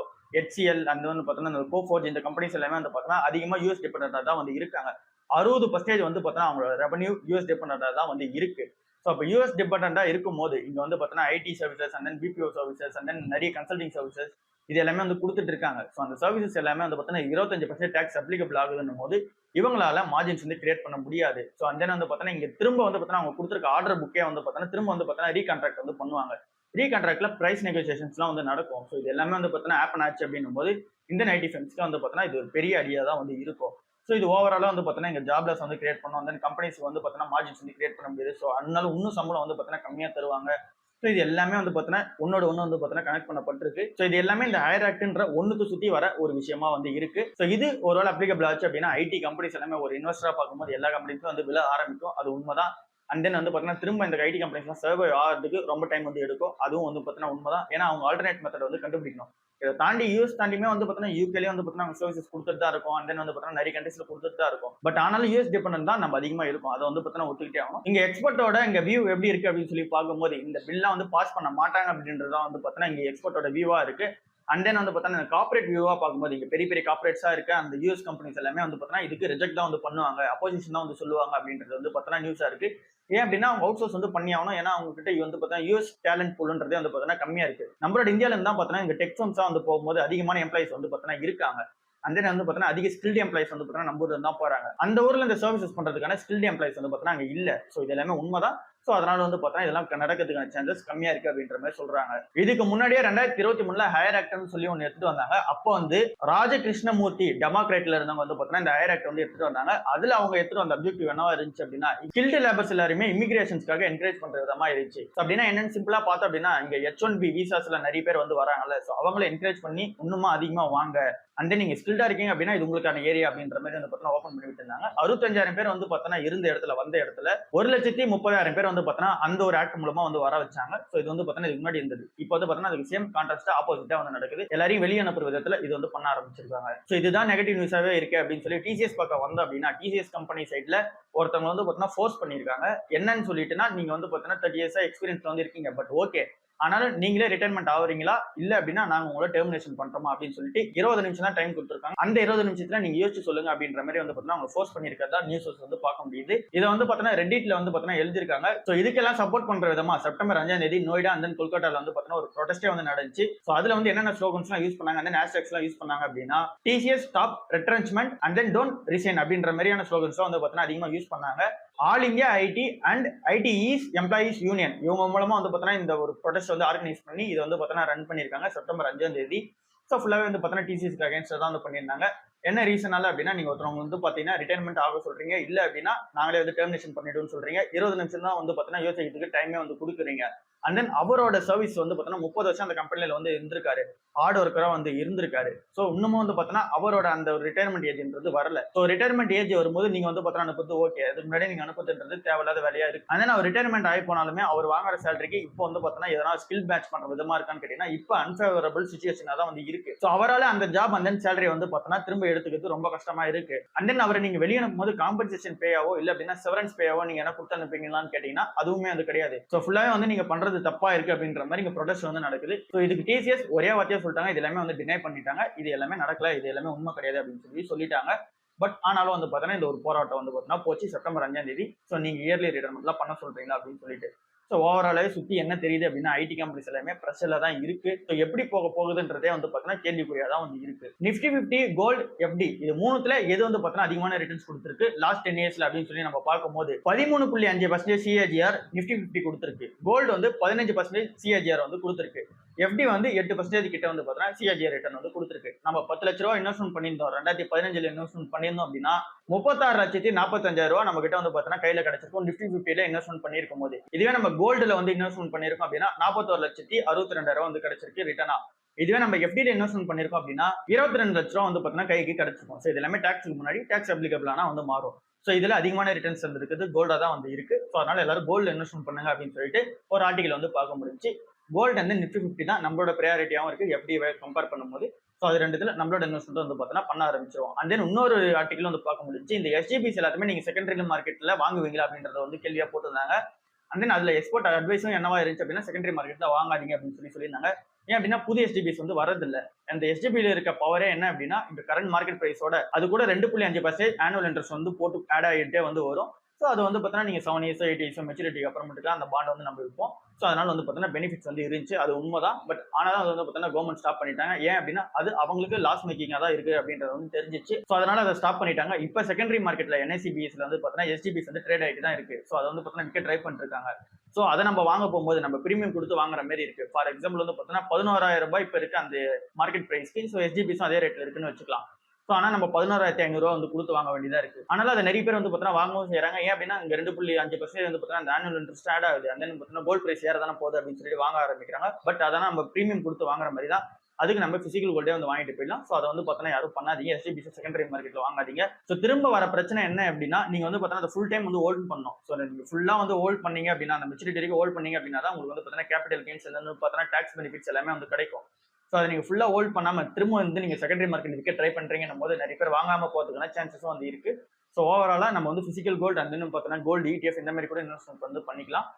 HCL அந்த வந்து பாத்தீங்கன்னா கோஃபோர்ஜ் இந்த கம்பெனிஸ் எல்லாமே வந்து பாத்தீங்கன்னா அதிகமா யூஎஸ் டிபெண்டா தான் வந்து இருக்காங்க. 60% வந்து பாத்தீங்கன்னா அவங்களோட ரெவன்யூ யூஎஸ் டிபெண்டா தான் வந்து இருக்கு. ஸோ அப்போ யூஎஸ் டிபெண்டா இருக்கும் போது இங்க வந்து பாத்தீங்கன்னா IT services and then BPO services and then நிறைய கன்சல்டிங் சர்வீசஸ் இது எல்லாமே வந்து கொடுத்துட்டு இருக்காங்க. ஸோ அந்த சர்வீசஸ் எல்லாமே வந்து பாத்தீங்கன்னா 25% டாக்ஸ் அப்ளிகபிள் ஆகுதுன்னும் போது இவங்களால மார்ஜின்ஸ் வந்து கிரியேட் பண்ண முடியாது. ஸோ அந்த வந்து பாத்தீங்கன்னா இங்க திரும்ப வந்து பாத்தீங்கன்னா அவங்க கொடுத்துருக்க ஆர்டர் புக்கே வந்து பாத்தீங்கன்னா திரும்ப வந்து பாத்தீங்கன்னா ரீகான்ட்ராக்ட் வந்து பண்ணுவாங்க. ரீகான்ட்ராக்ட்ல பிரைஸ் நெகோசியேஷன்ஸ்லாம் வந்து நடக்கும். ஸோ இது எல்லாமே வந்து பாத்தீங்கன்னா ஆப்பன் ஆச்சு அப்படின்னும் போது இந்தியன் ஐடி ஃபர்ம்ஸ்க்கு வந்து பாத்தீங்கன்னா இது ஒரு பெரிய ஐடியா தான் வந்து இருக்கும். ஸோ இது ஓவராலாக வந்து பார்த்தீங்கன்னா இங்கே ஜாப்லெஸ் வந்து கிரியேட் பண்ணும். தென் கம்பெனிஸ்க்கு வந்து பார்த்தீங்கன்னா மார்ஜின்ஸ் வந்து கிரியேட் பண்ண முடியாது. ஸோ அதனால இன்னும் சம்பளம் வந்து பார்த்தீங்கன்னா கம்மியாக தருவாங்க. ஸோ இது எல்லாமே வந்து பார்த்தீங்கன்னா ஒன்னோட ஒன்று வந்து பார்த்தீங்கன்னா கனெக்ட் பண்ணப்பட்டிருக்கு. ஸோ இது எல்லாமே இந்த ஹையர் ஆக்ட்ன்ற ஒன்றுக்கு சுற்றி வர ஒரு விஷயமா வந்து இருக்கு. ஸோ இது ஒருவேளை அப்ளிகபிள் ஆச்சு அப்படின்னா ஐடி கம்பெனிஸ் எல்லாமே ஒரு இன்வெஸ்டரா பார்க்கும்போது எல்லா கம்பெனிஸும் வந்து விழ ஆரம்பிக்கும். அது உண்மைதான். அண்ட் தென் வந்து பார்த்தீங்கன்னா திரும்ப இந்த ஐடி கம்பெனிஸ்லாம் சர்வை ஆகிறதுக்கு ரொம்ப டைம் வந்து எடுக்கும். அதுவும் வந்து பார்த்தீங்கன்னா உண்மைதான். ஏன்னா அவங்க ஆல்டர்னேட் மெத்தட் வந்து கண்டுபிடிக்கணும். இதை தாண்டி யூஎஸ் தாண்டியுமே வந்து பார்த்தீங்கன்னா யூகேலேயே வந்து பார்த்தீங்கன்னா சர்வீசஸ் கொடுத்துட்டு தான் இருக்கும். அண்ட் தென் வந்து பார்த்தீங்கன்னா நிறைய கண்ட்ரீஸ்ல கொடுத்துட்டு தான் இருக்கும். பட் ஆனாலும் யூஎஸ் டிபெண்ட் தான் நம்ம அதிகமாக இருக்கும். அதை வந்து பார்த்தீங்கன்னா ஒத்துக்கிட்டே ஆகணும். இங்க எக்ஸ்போர்ட்டோட இங்க வியூ எப்படி இருக்கு அப்படின்னு சொல்லி பார்க்கும்போது இந்த பில்லாம் வந்து பாஸ் பண்ண மாட்டாங்க அப்படின்றதான் வந்து பார்த்தீங்கன்னா இங்க எக்ஸ்போர்ட்டோட வியூவா இருக்கு. அண்ட் தென் வந்து பார்த்தீங்கன்னா கார்பரேட் வியூவா பார்க்கும்போது இங்க பெரிய பெரிய கார்பரேட்ஸா இருக்க அந்த யூஎஸ் கம்பெனிஸ் எல்லாமே வந்து பார்த்தீங்கன்னா இதுக்கு ரிஜெக்ட் தான் வந்து பண்ணுவாங்க, அப்போசிஷன் தான் வந்து சொல்லுவாங்க அப்படின்றது வந்து பார்த்தீங்கன்னா நியூஸா இருக்கு. ஏன் அப்படின்னா அவங்க அவுட் சோர்ஸ் வந்து பண்ணி ஆகணும். ஏன்னா அவங்க கிட்ட வந்து பார்த்தீங்கன்னா யூஎஸ் டேலண்ட் பூல்ன்றதே வந்து பார்த்தீங்கன்னா கம்மியா இருக்கு. நம்மளோட இந்தியால இருந்து தான் பார்த்தீங்கன்னா இங்க டெக் ஃபர்ம்ஸா வந்து போகும்போது அதிகமான எம்ப்ளாயிஸ் வந்து பார்த்தீங்கன்னா இருக்காங்க. அந்த வந்து பார்த்தீங்கன்னா அதிக ஸ்கில்டு எம்ப்ளாயிஸ் வந்து பார்த்தீங்கன்னா நம்ம ஊர்ல தான் போறாங்க. அந்த ஊர்ல இந்த சர்வீசஸ் பண்றதுக்கான ஸ்கில்டு எம்ப்ளாயிஸ் வந்து பார்த்தீங்கன்னா அங்க இல்ல. ஸோ இது எல்லாமே உண்மைதான். ஸோ அதனால வந்து பார்த்தா இதெல்லாம் நடக்கிறதுக்கான சான்சஸ் கம்மியா இருக்கு அப்படின்ற மாதிரி சொல்றாங்க. இதுக்கு முன்னாடியே 2023 ஹையர் ஆக்ட்னு சொல்லி ஒன்று எடுத்துட்டு வந்தாங்க. அப்போ வந்து ராஜகிருஷ்ணமூர்த்தி டெமோக்ரேட்ல இருந்தவங்க வந்து பார்த்தீங்கன்னா இந்த ஹையர் ஆக்ட் வந்து எடுத்துட்டு வந்தாங்க. அதுல அவங்க எடுத்துட்டு வந்த அப்ஜெக்டிவ் என்னவா இருந்துச்சு அப்படின்னா ஸ்கில்டு லேபர்ஸ் எல்லாருமே இமிகிரேஷன்ஸ்க்காக என்கரேஜ் பண்ற விதமா இருந்துச்சு. அப்படின்னா என்னன்னு சிம்பிளா பார்த்தோம் அப்படின்னா இங்க H1B விசாஸ்ல நிறைய பேர் வந்து வராங்கல்ல. ஸோ அவங்கள என்கரேஜ் பண்ணி இன்னுமா அதிகமா வாங்க. அண்ட் நீங்க ஸ்கில்டா இருக்கீங்க அப்படின்னா இது உங்களுக்கான ஏரியா அப்படின்ற மாதிரி வந்து பார்த்தீங்கன்னா ஓப்பன் பண்ணி விட்டுருந்தாங்க. 65,000 பேர் வந்து பார்த்தீங்கன்னா இருந்த இடத்துல வந்த இடத்துல 1,30,000 பேர் வந்து பார்த்தீங்கன்னா அந்த ஒரு ஆக்ட் மூலமா வந்து வர வச்சாங்க. ஸோ இது வந்து பார்த்தீங்கன்னா இதுக்கு முன்னாடி இருந்தது. இப்போ வந்து பார்த்தீங்கன்னா அதுக்கு சேம் கான்ட்ராஸ்டா ஆப்போசிட்டா வந்து நடக்குது. எல்லாரையும் வெளியே அனுப்புற விதத்துல இது வந்து பண்ண ஆரம்பிச்சிருக்காங்க. ஸோ இதுதான் நெகட்டிவ் நியூஸாவே இருக்கு அப்படின்னு சொல்லி டிசிஎஸ் பக்கம் வந்தோம் அப்படின்னா டிசிஎஸ் கம்பெனி சைட்ல ஒருத்தவங்க வந்து பார்த்தீங்கன்னா ஃபோர்ஸ் பண்ணியிருக்காங்க. என்னன்னு சொல்லிட்டுனா நீங்க வந்து பார்த்தீங்கன்னா 30 இயர்ஸா எக்ஸ்பீரியன்ஸ் வந்து இருக்கீங்க. பட் ஓகே ஆனாலும் நீங்களே ரிட்டைர்மெண்ட் ஆகுறீங்களா இல்ல அப்படின்னா நாங்க உங்களை டெர்மினேஷன் பண்றோமா அப்படின்னு சொல்லிட்டு 20 நிமிஷம் தான் டைம் கொடுத்துருக்காங்க. அந்த 20 நிமிஷத்துல நீங்க யோசிச்சு சொல்லுங்க அப்படின்ற மாதிரி வந்து பாத்தீங்கன்னா அவங்க ஃபோர்ஸ் பண்ணிருக்கிறதா நியூஸ் வந்து பார்க்க முடியுது. இதை வந்து பாத்தீங்கன்னா ரெடிட்ல வந்து பாத்தீங்கன்னா எழுதிருக்காங்க. ஸோ இதுக்கெல்லாம் சப்போர்ட் பண்ற விதமா செப்டம்பர் 5ஆம் தேதி நோய்டா அண்ட் தென் கொல்கட்டால வந்து பாத்தீங்கன்னா ஒரு ப்ரொடெஸ்டே வந்து நடந்துச்சு. ஸோ அதுல வந்து என்னென்ன ஸ்லோகன்ஸ் எல்லாம் யூஸ் பண்ணாங்க, அந்த ஹேஷ்டேக்ஸ் எல்லாம் யூஸ் பண்ணாங்க அப்படின்னா TCS stop retrenchment and then don't resign அப்படின்ற மாதிரியான ஸ்லோகன்ஸ் வந்து பாத்தீங்கன்னா அதிகமா யூஸ் பண்ணாங்க. All India IT and ITES employees union இவங்க மூலமா வந்து பாத்தீங்கன்னா இந்த ஒரு ப்ரொடெஸ்ட் வந்து ஆர்கனைஸ் பண்ணி இதை வந்து பாத்தீங்கன்னா ரன் பண்ணிருக்காங்க செப்டம்பர் 5ஆம் தேதி. ஸோ ஃபுல்லாவே வந்து பாத்தீங்கன்னா டிசிஎஸ்க்கு அகைன்ஸ்டா தான் வந்து பண்ணியிருந்தாங்க. என்ன ரீசனால அப்படின்னா நீங்க ஒருத்தவங்க வந்து பாத்தீங்கன்னா ரிட்டைர்மெண்ட் ஆக சொல்றீங்க, இல்ல அப்படின்னா நாங்களே வந்து டெர்மினேஷன் பண்ணிடுவோம்னு சொல்றீங்க. 20 நிமிஷம் தான் வந்து பாத்தீங்கன்னா யோசிக்கிறதுக்கு டைமே வந்து கொடுக்குறீங்க. அண்ட் தென் அவரோட சர்வீஸ் வந்து பார்த்தீங்கன்னா 30 வருஷம் அந்த கம்பெனில வந்து இருந்திருக்காரு, ஹார்ட் ஒர்க்கரா வந்து இருந்திருக்காரு. ஸோ இன்னமும் வந்து பார்த்தீங்கன்னா அவரோட அந்த ஒரு ரிட்டையர்மெண்ட் ஏஜ்ன்றது வரல. ஸோ ரிட்டையர்மெண்ட் ஏஜ் வரும்போது நீங்க வந்து பார்த்தீங்கன்னா அனுப்புறது ஓகே, அதுக்கு முன்னாடி நீங்க அனுப்புறதுன்றது தேவையில்லாத வேலையா இருக்கு. அதனால அவர் ரிட்டையர்மெண்ட் ஆகி போனாலுமே அவர் வாங்குற சேலரிக்கு இப்போ வந்து பார்த்தீங்கன்னா எதனா ஸ்கில் மேட்ச் பண்ற விதமா இருக்கான்னு கேட்டீங்கன்னா இப்போ அன்ஃபேவரபிள் சுச்சுவேஷனா தான் வந்து இருக்கு. ஸோ அவரால் அந்த ஜாப் அண்ட் தென் சேலரி வந்து பார்த்தீங்கன்னா திரும்ப எடுத்துக்கிறது ரொம்ப கஷ்டமா இருக்கு. அண்ட் தென் அவரை நீங்க வெளியே அனுப்பும் போது காம்பன்சேஷன் பேயாவோ இல்ல அப்படின்னா செவரன்ஸ் பேயாவோ நீங்க என்ன கொடுத்து அனுப்புவீங்களான்னு கேட்டீங்கன்னா அதுவுமே அது கிடையாது. ஸோ ஃபுல்லாவே வந்து நீங்க பண்றது தப்பா இருக்கு அப்படின்ற மாதிரி இங்க ப்ரொடெஸ்ட் வந்து நடக்குது. ஸோ இதுக்கு டிசிஎஸ் ஒரே வார்த்தையா சொல்லிட்டாங்க, இது எல்லாமே வந்து டினை பண்ணிட்டாங்க, இது எல்லாமே நடக்கல, இது எல்லாமே உண்மை கிடையாது அப்படின்னு சொல்லிட்டாங்க. பட் ஆனாலும் வந்து பார்த்தீங்கன்னா இந்த ஒரு போராட்டம் வந்து பார்த்தீங்கன்னா போச்சு செப்டம்பர் 5ஆம் தேதி. ஸோ நீங்க இயர்லி ரிட்டர்மெண்ட்லாம் பண்ண சொல்றீங்களா அப்படின்னு சொல்லிட்டு. ஸோ ஓவராலாவே சுத்தி என்ன தெரியுது அப்படின்னா ஐடி கம்பெனிஸ் எல்லாமே ப்ரெஷர்ல தான் இருக்கு. ஸோ எப்படி போக போகுதுன்றதே வந்து பார்த்தீங்கன்னா கேள்விக்குறியா தான் வந்து இருக்கு. நிஃப்டி 50 கோல்டு எஃப்டி இது மூணுத்துல எது வந்து பார்த்தீங்கன்னா அதிகமான ரிட்டர்ன்ஸ் கொடுத்துருக்கு லாஸ்ட் 10 இயர்ஸ்ல அப்படின்னு சொல்லி நம்ம பார்க்கும்போது 13.5% சிஏஜிஆர் நிஃப்டி 50 கொடுத்துருக்கு. கோல்டு வந்து 15% சிஏஜிஆர் வந்து கொடுத்துருக்கு. எஃப்டி வந்து 8% கிட்ட வந்து பார்த்தீங்கன்னா சிஏஜிஆர் ரிட்டர்ன் வந்து கொடுத்துருக்கு. நம்ம 10 லட்ச ரூபாய் இன்வெஸ்ட்மெண்ட் பண்ணியிருந்தோம் 2015 இன்வெஸ்ட்மெண்ட் பண்ணியிருந்தோம் அப்படின்னா 36,45,000 ரூபாய் நம்ம கிட்ட வந்து பார்த்தீங்கன்னா கையில கிடைச்சிருக்கும் நிஃப்டி 50ல இன்வெஸ்ட்மெண்ட் பண்ணிருக்கும் போது. இதுவே நம்ம கோல்டுல வந்து இன்வெஸ்ட்மெண்ட் பண்ணிருக்கோம் அப்படின்னா 41,62,000 வந்து கிடைச்சிருக்கு ரிட்டர்னா. இதுவே நம்ம எஃப்டில இன்வெஸ்ட்மெண்ட் பண்ணிருக்கோம் அப்படின்னா 22 லட்ச ரூபா வந்து பாத்தீங்கன்னா கைக்கு கிடைச்சிருக்கும். ஸோ இது எல்லாமே டாக்ஸ்க்கு முன்னாடி டாக்ஸ் அப்ளிகபிள் ஆனா வந்து மாறும். ஸோ இதுல அதிகமான ரிட்டர்ன்ஸ் இருக்குது கோல்டா தான் வந்து இருக்கு. ஸோ அதனால எல்லாரும் கோல்டு இன்வெஸ்ட்மெண்ட் பண்ணுங்க அப்படின்னு சொல்லிட்டு ஒரு ஆர்டிகல் வந்து பார்க்க முடிஞ்சு. கோல்டு வந்து நிஃப்டி 50 தான் நம்மளோட ப்ரையாரிட்டியாவும் இருக்கு எஃப்டி கம்பேர் பண்ணும்போது. ஸோ அது ரெண்டுத்துல நம்மளோட இன்வெஸ்ட்மெண்ட் வந்து பார்த்தீங்கன்னா பண்ண ஆரம்பிச்சிருவோம். அண்ட் தென் இன்னொரு ஆர்டிகல் வந்து பார்க்க முடிஞ்சு இந்த எஸ்ஜிபிஸ் எல்லாத்தையுமே நீங்க செகண்டரி மார்க்கெட்ல வாங்குவீங்களா அப்படின்றத வந்து கேள்வியா போட்டிருந்தாங்க. அண்ட் தென் அதுல எக்ஸ்போர்ட் அட்வைஸும் என்னவா இருந்துச்சு அப்படின்னா செகண்டரி மார்க்கெட்ல வாங்காதீங்க அப்படின்னு சொல்லியிருந்தாங்க. ஏன் அப்படின்னா புதிய எஸ்டிபிஸ் வந்து வரதில்லை. அந்த எஸ்டிபில இருக்க பவரே என்ன அப்படின்னா இந்த கரண்ட் மார்க்கெட் பிரைஸோட அது கூட 2.5% ஆனுவல் இன்ட்ரெஸ்ட் வந்து போட்டு ஆட் ஆகிட்டே வந்து வரும். ஸோ அது வந்து பார்த்தீங்கன்னா நீங்கள் 7 இயர்ஸ் 8 இயர்ஸ் மெச்சூரிட்டிக்கு அப்புறமேட்டுக்கு அந்த பாண்ட் வந்து நம்ம விற்போம். ஸோ அதனால வந்து பார்த்தீங்கன்னா பெனிஃபிட்ஸ் வந்து இருந்துச்சு, அது உண்மைதான். பட் ஆனாலும் அது வந்து பார்த்தீங்கன்னா கவர்மெண்ட் ஸ்டாப் பண்ணிட்டாங்க. ஏன் அப்படின்னா அது அவங்களுக்கு லாஸ் மேக்கிங்காக தான் இருக்கு அப்படின்றது வந்து தெரிஞ்சிச்சு. ஸோ அதனால அதை ஸ்டாப் பண்ணிட்டாங்க. இப்போ செகண்டரி மார்க்கெட்ல என்ஐசிபிஎஸ்ல வந்து பார்த்தீங்கன்னா எஸ்டிபிஸ் வந்து ட்ரேட் ஆகிட்டு தான் இருக்கு. ஸோ அதை வந்து பார்த்தீங்கன்னா விற்க ட்ரை பண்ணிருக்காங்க. ஸோ அதை நம்ம வாங்க போகும்போது நம்ம பிரீமியம் கொடுத்து வாங்குற மாதிரி இருக்கு. ஃபார் எக்ஸாம்பிள் வந்து பார்த்தீங்கன்னா 11,000 ரூபாய் இப்போ இருக்கு அந்த மார்க்கெட் பிரைஸ்க்கு. ஸோ எஸ்டிபிஸும் அதே ரேட்ல இருக்குன்னு வச்சுக்கலாம். ஸோ ஆனால் நம்ம 11,500 ரூபா வந்து கொடுத்து வாங்க வேண்டியதா இருக்கு. ஆனால் அதை நிறைய பேர் வந்து பார்த்தீங்கன்னா வாங்கவும் செய்யறாங்க. ஏன் அப்படின்னா இங்க 2.5% வந்து பார்த்தீங்கன்னா அந்த ஆனுவல் இன்ட்ரெஸ்ட் ஆட் ஆகுது. அந்த பார்த்தீங்கன்னா கோல்ட் பிரைஸ் ஏறதானே போகுது அப்படின்னு சொல்லிட்டு வாங்க ஆரம்பிக்கிறாங்க. பட் அதெல்லாம் நம்ம பிரீமியம் கொடுத்து வாங்குற மாதிரி தான். அதுக்கு நம்ம பிசிக்கல் கோல்டே வந்து வாங்கிட்டு போயிடலாம். ஸோ அதை வந்து பார்த்தீங்கன்னா யாரும் பண்ணாதீங்க, எஸ்டிபிசி செகண்டரி மார்க்கெட்ல வாங்காதீங்க. ஸோ திரும்ப வர பிரச்சனை என்ன அப்படின்னா நீங்க வந்து பார்த்தீங்கன்னா ஃபுல் டைம் வந்து ஹோல்ட் பண்ணணும். ஸோ நீங்க ஃபுல்லா வந்து ஹோல்ட் பண்ணீங்க அப்படின்னா அந்த மெச்சூரிட்டி வரைக்கும் ஹோல்ட் பண்ணீங்க அப்படின்னா தான் உங்களுக்கு வந்து பார்த்தீங்கன்னா கேபிட்டல் கெயின்ஸ் வந்து பார்த்தீங்கன்னா டாக்ஸ் பெனிஃபிட்ஸ் எல்லாமே வந்து கிடைக்கும். ஸோ அதை நீங்கள் ஃபுல்லாக ஹோல்ட் பண்ணாமல் திரும்ப வந்து நீங்கள் செகண்டரி மார்க்கெட் விற்க ட்ரை பண்ணுறீங்கன்னும் போது நிறைய பேர் வாங்காமல் போகிறதுக்கான சான்சஸும் வந்து இருக்கு. ஸோ ஓவராலாக நம்ம வந்து பிசிக்கல் கோல்டு அண்ட் இன்னும் பார்த்தீங்கன்னா கோல்டு ETF இந்த மாதிரி கூட இன்வெஸ்ட்மெண்ட் வந்து பண்ணிக்கலாம்.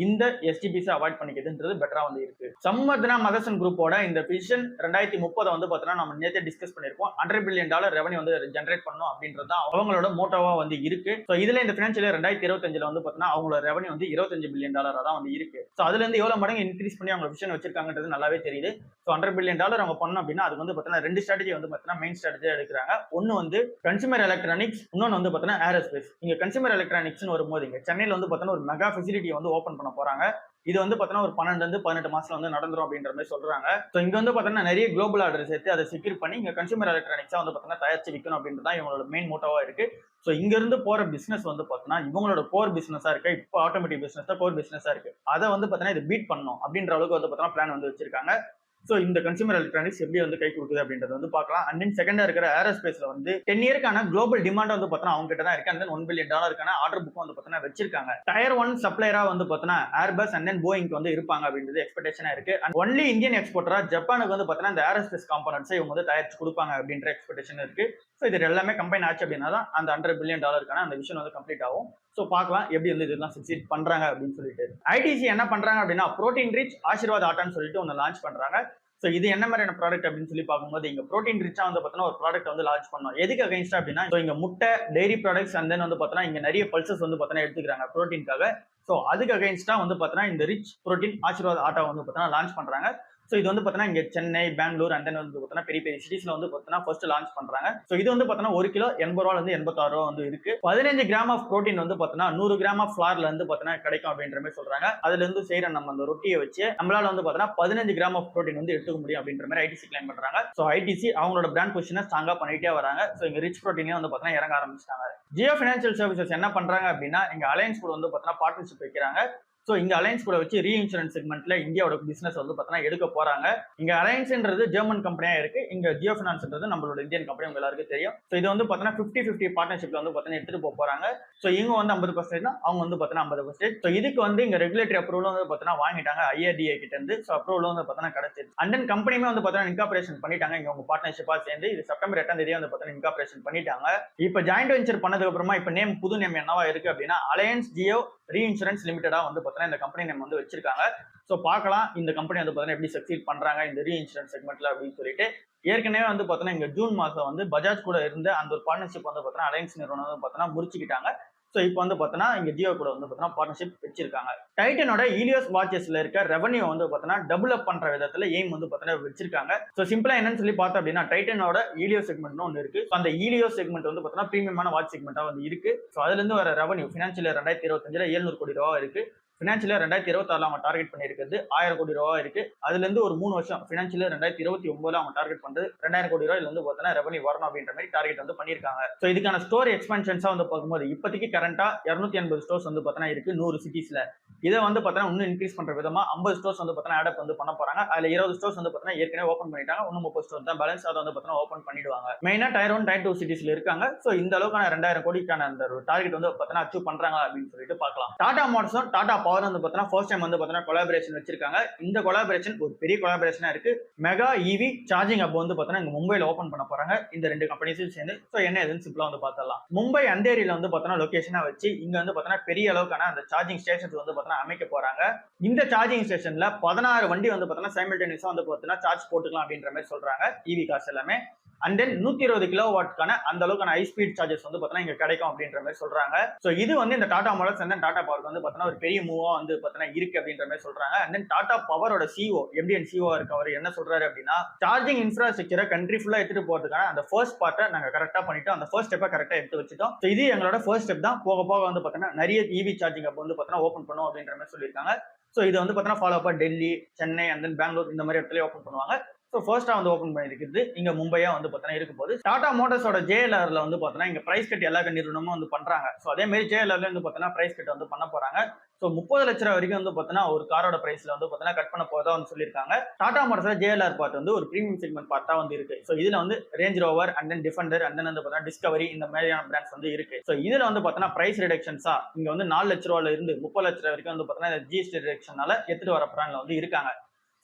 இந்த எஸ்டிபிஸை அவாய்ட் பண்ணிக்கிறதுன்றது பெட்டரா வந்து இருக்கு. சம்மர்தனா மதர்சன் குரூப்போட இந்த விஷன் 2030 வந்து பார்த்தீங்கன்னா நம்ம நேற்றே டிஸ்கஸ் பண்ணிருக்கோம். $100 பில்லியன் ரெவன்யூ வந்து ஜென்ரேட் பண்ணும் அப்படின்றது தான் அவங்களோட மோட்டோவா வந்து இருக்கு. ஸோ இதுல இந்த பினான்சியல் 2025 வந்து பார்த்தீங்கன்னா அவங்களோட ரெவன்யூ வந்து $25 பில்லியன் தான் வந்து இருக்கு. ஸோ அதுல இருந்து எவ்வளவு மடங்கு இன்க்ரீஸ் பண்ணி அவங்க விஷன் வச்சிருக்காங்கன்றது நல்லாவே தெரியுது. ஸோ $100 பில்லியன் அவங்க பண்ணோம் அப்படின்னா அது வந்து பார்த்தீங்கன்னா 2 ஸ்ட்ராட்டஜி வந்து பார்த்தீங்கன்னா மெயின் ஸ்ட்ராட்டஜியா எடுக்கிறாங்க. ஒன்னு வந்து கன்சூமர் எலக்ட்ரானிக்ஸ், இன்னொன்னு வந்து பார்த்தீங்கன்னா ஏரோஸ்பேஸ். இங்க கன்சூமர் எலக்ட்ரானிக்ஸ் வரும்போது இங்க சென்னையில வந்து பார்த்தீங்கன்னா ஒரு மெகா ஃபெசிலிட்டி வந்து ஓப்பன் பண்ண போறாங்க. இது வந்து பார்த்தீங்கன்னா ஒரு 12 மாசத்துல வந்து நடந்துரும் அப்படின்ற மாதிரி சொல்றாங்க. ஸோ இங்க வந்து பார்த்தீங்கன்னா நிறைய குளோபல் ஆர்டர் சேர்த்து அதை செக்யூர் பண்ணி இங்க கன்சூமர் எலக்ட்ரானிக்ஸா வந்து பார்த்தீங்கன்னா தயாரிச்சு விற்கணும் அப்படின்றது தான் இவங்களோட மெயின் மோட்டோவா இருக்கு. ஸோ இங்க இருந்து போற பிசினஸ் வந்து பார்த்தீங்கன்னா இவங்களோட கோர் பிசினஸா இருக்கு. இப்போ ஆட்டோமேட்டிக் பிசினஸ் தான் கோர் பிசினஸா இருக்கு. அதை வந்து பார்த்தீங்கன்னா இது பீட் பண்ணணும் அப்படின்ற அளவுக்கு வந்து பார்த்தீங்கன்னா பிளான் வந்து வச்சிருக்காங்க. ஸோ இந்த கன்சூமர் எலக்ட்ரானிக்ஸ் எப்படி வந்து கை கொடுக்குது அப்படின்றது வந்து பார்க்கலாம். அண்ட் தென் செகண்டா இருக்கிற ஏரோஸ்பேஸ்ல வந்து 10 இயர்க்கான குளோபல் டிமாண்ட் வந்து பார்த்தீங்கன்னா அவங்க கிட்ட தான் இருக்கு. And then $1 billion order book வந்து பார்த்தீங்கன்னா வச்சிருக்காங்க. டயர் 1 சப்ளையரா வந்து பார்த்தீங்கன்னா ஏர்பஸ் அண்ட் தென் போயிங் வந்து இருப்பாங்க அப்படின்றது எக்ஸ்பெக்டேஷனா இருக்கு. அண்ட் ஒன்லி இந்தியன் எக்ஸ்போர்ட்டரா ஜப்பானுக்கு வந்து பார்த்தீங்கன்னா இந்த ஏரோஸ்பேஸ் காம்பனன்ட்ஸை இவங்க வந்து தயாரிச்சு கொடுப்பாங்க அப்படின்ற எக்ஸ்பெக்டேஷன் இருக்கு. ஸோ இது எல்லாமே கம்பைன் ஆச்சு அப்படின்னா தான் அந்த $100 பில்லியன் அந்த விஷயம் வந்து கம்ப்ளீட் ஆகும். ஸோ பார்க்கலாம் எப்படி வந்து இதெல்லாம் சக்சீட் பண்றாங்க அப்படின்னு சொல்லிட்டு. ஐடிசி என்ன பண்றாங்க அப்படின்னா புரோட்டீன் ரிச் ஆசீர்வாத் ஆட்டான்னு சொல்லிட்டு ஒன்று லான்ச் பண்றாங்க. ஸோ இது என்ன மாதிரியான ப்ராடக்ட் அப்படின்னு சொல்லி பார்க்கும்போது இங்க ப்ரோட்டீன் ரிச்சா வந்து பார்த்தீங்கன்னா ஒரு ப்ராடக்ட் வந்து லான்ச் பண்ணோம். எதுக்கு அகைன்ஸ்டா அப்படின்னா இங்க முட்டை டெய்ரி ப்ராடக்ட்ஸ் அண்ட் தென் வந்து பார்த்தீங்கன்னா இங்க நிறைய பல்சஸ் வந்து பார்த்தீங்கன்னா எடுத்துக்கிறாங்க ப்ரோட்டீனுக்காக. ஸோ அதுக்கு அகைன்ஸ்டா வந்து பார்த்தீங்கன்னா இந்த ரிச் ப்ரோட்டீன் ஆசீர்வாத் ஆட்டா வந்து பார்த்தீங்கன்னா லான்ச் பண்றாங்க. ஸோ இது வந்து பார்த்தீங்கன்னா இங்க சென்னை, பெங்களூர் அண்ட் தென் வந்து பார்த்தீங்கன்னா பெரிய பெரிய சிட்டிஸ்ல வந்து பார்த்தீங்கன்னா ஃபர்ஸ்ட் லான்ச் பண்றாங்க. ஸோ இது வந்து பார்த்தீங்கன்னா 1 கிலோ 80 ரூபால இருந்து 86 ரூபா வந்து இருக்கு. 15 கிராம் ஆஃப் ப்ரோட்டீன் வந்து பார்த்தீங்கன்னா 100 கிராம் ஆஃப் ஃபிளார்ல இருந்து பார்த்தீங்கன்னா கிடைக்கும் அப்படின்ற மாதிரி சொல்றாங்க. அதுல இருந்து செய்யற நம்ம அந்த ரொட்டியை வச்சு நம்மளால வந்து பார்த்தீங்கன்னா 15 கிராம் ஆஃப் ப்ரோட்டீன் வந்து எடுத்துக்க முடியும் அப்படின்ற மாதிரி ஐடிசி கிளைம் பண்றாங்க. ஸோ ஐடிசி அவங்களோட பிராண்ட் பொசிஷனை ஸ்ட்ராங்கா பண்ணிட்டே வராங்க. ஸோ இங்க ரிச் ப்ரோட்டீனே வந்து பார்த்தீங்கன்னா இறங்க ஆரம்பிச்சிட்டாங்க. ஜியோ ஃபினான்ஷியல் சர்வீசஸ் என்ன பண்றாங்க அப்படின்னா இங்க அலையன்ஸ் கூட வந்து பார்த்தீங்கன்னா பார்ட்னர்ஷிப் வைக்கிறாங்க. ஸோ இங்க அலையன்ஸ் கூட வச்சு ரீஇன்சூரன்ஸ் செக்மெண்ட்ல இந்தியாவோட பிசினஸ் வந்து பார்த்தீங்கன்னா எடுக்க போறாங்க. இங்க அலையன்ஸ்ன்றது ஜெர்மன் கம்பெனியா இருக்கு, இங்க ஜியோ ஃபினான்ஸ்ன்றது நம்மளோட இந்தியன் கம்பெனி, உங்க எல்லாருக்கும் தெரியும். ஸோ இது வந்து பார்த்தீங்கன்னா 50-50 பார்ட்னர்ஷிப்ல வந்து பார்த்தீங்கன்னா எடுத்துட்டு போறாங்க. ஸோ இவங்க வந்து 50% அவங்க வந்து பார்த்தீங்கன்னா 50%. ஸோ இதுக்கு வந்து இங்க ரெகுலேட்டரி அப்ரூவல் வந்து பார்த்தீங்கன்னா வாங்கிட்டாங்க IRDA கிட்ட இருந்து. ஸோ அப்ரூவல் வந்து பார்த்தீங்கன்னா கிடைச்சிருச்சு. அண்ட் தென் கம்பெனியுமே வந்து பார்த்தீங்கன்னா இன்கார்பரேஷன் பண்ணிட்டாங்க. இங்க உங்க பார்ட்னர்ஷிப்பா சேர்ந்து இது செப்டம்பர் 8ஆம் தேதி வந்து பார்த்தீங்கன்னா இன்கார்பரேஷன் பண்ணிட்டாங்க. இப்போ ஜாயிண்ட் வெஞ்சர் பண்ணதுக்கு அப்புறமா இப்போ புது நேம் என்னவா இருக்கு அப்படின்னா அலையன்ஸ் ஜியோ ரீஇன்சூரன்ஸ் லிமிடெடா வந்து பார்த்தீங்கன்னா இந்த கம்பெனி நேம் வந்து வச்சிருக்காங்க. ஸோ பார்க்கலாம் இந்த கம்பெனி வந்து பார்த்தீங்கன்னா எப்படி சக்சீட் பண்றாங்க இந்த ரீஇன்சூரன்ஸ் செக்மெண்ட்ல அப்படின்னு சொல்லிட்டு. ஏற்கனவே வந்து பார்த்தீங்கன்னா இங்க ஜூன் மாசம் வந்து பஜாஜ் கூட இருந்த அந்த ஒரு பார்ட்னர்ஷிப் வந்து பார்த்தீங்கன்னா அலையன்ஸ் நிறுவனம் வந்து பார்த்தீங்கன்னா முடிச்சுக்கிட்டாங்க. ஸோ இப்போ வந்து பார்த்தீங்கன்னா இங்க ஜியோ கூட வந்து பார்த்தீங்கன்னா பார்ட்னர்ஷிப் வச்சிருக்காங்க. டைட்டனோட ஈலியோஸ் வாட்சஸ்ல இருக்க ரெவன்யூ வந்து பார்த்தீங்கன்னா டபுள் அப் பண்ற விதத்துல எய்ம் வந்து பார்த்தீங்கன்னா வச்சிருக்காங்க. ஸோ சிம்பிளா என்னன்னு சொல்லி பார்த்தோம் அப்படின்னா டைட்டனோட ஈலியோஸ் செக்மெண்ட்னு ஒன்று இருக்கு. அந்த ஈலியோஸ் செக்மெண்ட் வந்து பார்த்தீங்கன்னா பிரீமியமான வாட்ச் செக்மெண்டா வந்து இருக்கு. ஸோ அதுல இருந்து வர ரெவன்யூ ஃபினான்ஷியல் 2025 700 கோடி ரூபா இருக்கு. ஃபினான்ஷியல் 2026 அவங்க டார்கெட் பண்ணியிருக்கிறது 1000 கோடி ரூபா இருக்கு. அதுல இருந்து ஒரு 3 வருஷம் ஃபினான்ஷியல் 2029 அவங்க டார்கெட் பண்றது 2000 கோடி ரூபாய் வந்து பார்த்தீங்கன்னா ரெவன்யூ வரணும் அப்படின்ற மாதிரி டார்கெட் வந்து பண்ணியிருக்காங்க. ஸோ இதுக்கான ஸ்டோர் எக்ஸ்பென்ஷன்ஸா வந்து பார்க்கும்போது இப்போதைக்கு கரண்டா 280 ஸ்டோர்ஸ் வந்து பார்த்தீங்கன்னா இருக்கு 100 சிட்டிஸ்ல. இதை வந்து பார்த்தீங்கன்னா இன்னும் இன்க்ரீஸ் பண்ற விதமா 50 ஸ்டோர்ஸ் வந்து பார்த்தீங்கன்னா ஆட் வந்து பண்ண போறாங்க. அதுல 20 ஸ்டோர்ஸ் வந்து பார்த்தீங்கன்னா ஏற்கனவே ஓப்பன் பண்ணிட்டாங்க. இன்னும் 30 ஸ்டோர் தான் பேலன்ஸ், அதை வந்து பார்த்தீங்கன்னா ஓப்பன் பண்ணிடுவாங்க. மெயினா டயர் 1 டயர் 2 சிட்டிஸ்ல இருக்காங்க. ஸோ இந்த அளவுக்கான 2000 கோடிக்கான அந்த டார்கெட் வந்து பார்த்தீங்கன்னா அச்சீவ் பண்றாங்க அப்படின்னு சொல்லிட்டு பார்க்கலாம். டாடா மோட்டார்ஸும் டாடா பவர் வந்து பார்த்தீங்கன்னா ஃபர்ஸ்ட் டைம் வந்து பார்த்தீங்கன்னா கொலாபரேஷன் வச்சிருக்காங்க. இந்த கொலாபரேஷன் ஒரு பெரிய கொலாபரேஷனா இருக்கு. மெகா இவி சார்ஜிங் ஹப் வந்து பார்த்தீங்கன்னா இங்க மும்பைல ஓப்பன் பண்ண போறாங்க இந்த ரெண்டு கம்பெனிஸும் சேர்ந்து. ஸோ என்ன எதுன்னு சிம்பிளா வந்து பார்த்தலாம். மும்பை அந்தேரியில வந்து பார்த்தீங்கன்னா லொகேஷனா வச்சு இங்க வந்து பார்த்தீங்கன்னா பெரிய அளவுக்கான அந்த சார்ஜிங் ஸ்டேஷன்ஸ் வந்து பார்த்தீங்கன்னா அமைக்க போறாங்க. இந்த சார்ஜிங் ஸ்டேஷன்ல 16 வண்டி வந்து பார்த்தீங்கன்னா சைமல்டேனியஸா வந்து பார்த்தீங்கன்னா சார்ஜ் போட்டுக்கலாம் அப்படின்ற மாதிரி சொல்றாங்க இவி கார்ஸ் எல்லாமே. அண்ட் தென் 120 கிலோவாட்கான அந்த அளவுக்கான ஹை ஸ்பீட் சார்ஜஸ் வந்து பார்த்தீங்கன்னா இங்க கிடைக்கும் அப்படின்ற மாதிரி சொல்றாங்க. ஸோ இது வந்து இந்த டாடா மாடல்ஸ் அண்ட் டாடா பவருக்கு வந்து பார்த்தீங்கன்னா ஒரு பெரிய மூவா வந்து பார்த்தீங்கன்னா இருக்கு அப்படின்ற மாதிரி சொல்றாங்க. அண்ட் தென் டாடா பவரோட சிஓ MD அண்ட் CEO இருக்கு, அவர் என்ன சொல்றாரு அப்படின்னா சார்ஜிங் இன்ஃப்ராஸ்ட்ரக்சரை கண்ட்ரி ஃபுல்லா எடுத்துட்டு போறதுக்கான அந்த ஃபர்ஸ்ட் பார்ட்டை நாங்க கரெக்டா பண்ணிட்டோம், அந்த ஃபர்ஸ்ட் ஸ்டெப்பை கரெக்டா எடுத்து வச்சுட்டோம். ஸோ இது எங்களோட ஃபர்ஸ்ட் ஸ்டெப் தான், போக போக வந்து பார்த்தீங்கன்னா நிறைய EV சார்ஜிங் அப்போ வந்து பார்த்தீங்கன்னா ஓப்பன் பண்ணும் அப்படின்ற மாதிரி சொல்லியிருக்காங்க. ஸோ இது வந்து பார்த்தீங்கன்னா ஃபாலோ அப்பா டெல்லி, சென்னை அண்ட் தென் பெங்களூர் இந்த மாதிரி இடத்துல ஓப்பன் பண்ணுவாங்க. ஸோ ஃபர்ஸ்டா வந்து ஓப்பன் பண்ணிருக்குது இங்க மும்பையா வந்து பார்த்தீங்கன்னா இருக்கும் போது டாடா மோட்டார்ஸோட JLRல வந்து பார்த்தீங்கன்னா இங்க பிரைஸ் கட் எல்லா நிறுவனமும் வந்து பண்றாங்க. ஸோ அதே மாதிரி JLRல வந்து பார்த்தீங்கன்னா பிரைஸ் கட் வந்து பண்ண போறாங்க. ஸோ 30 லட்ச ரூபா வரைக்கும் வந்து பார்த்தீங்கன்னா ஒரு காரோட பிரைஸ்ல வந்து பார்த்தீங்கன்னா கட் பண்ண போதா வந்து சொல்லியிருக்காங்க. டாடா மோட்டார்ஸ் JLR பார்ட் வந்து ஒரு பிரீமியம் செக்மெண்ட் பார்ட்டா வந்து இருக்கு. ஸோ இதுல வந்து range rover and then Defender and then வந்து பார்த்தீங்கன்னா டிஸ்கவரி இந்த மாதிரியான பிராண்ட்ஸ் வந்து இருக்கு. ஸோ இதுல வந்து பார்த்தீங்கன்னா பிரைஸ் ரிடக்ஷன்ஸா இங்க வந்து 4 லட்ச ரூபாயில இருந்து 30 லட்ச ரூபா வரைக்கும் வந்து பார்த்தீங்கன்னா GST ரிடக்ஷனால எடுத்துட்டு வர பிராண்ட்ல வந்து இருக்காங்க.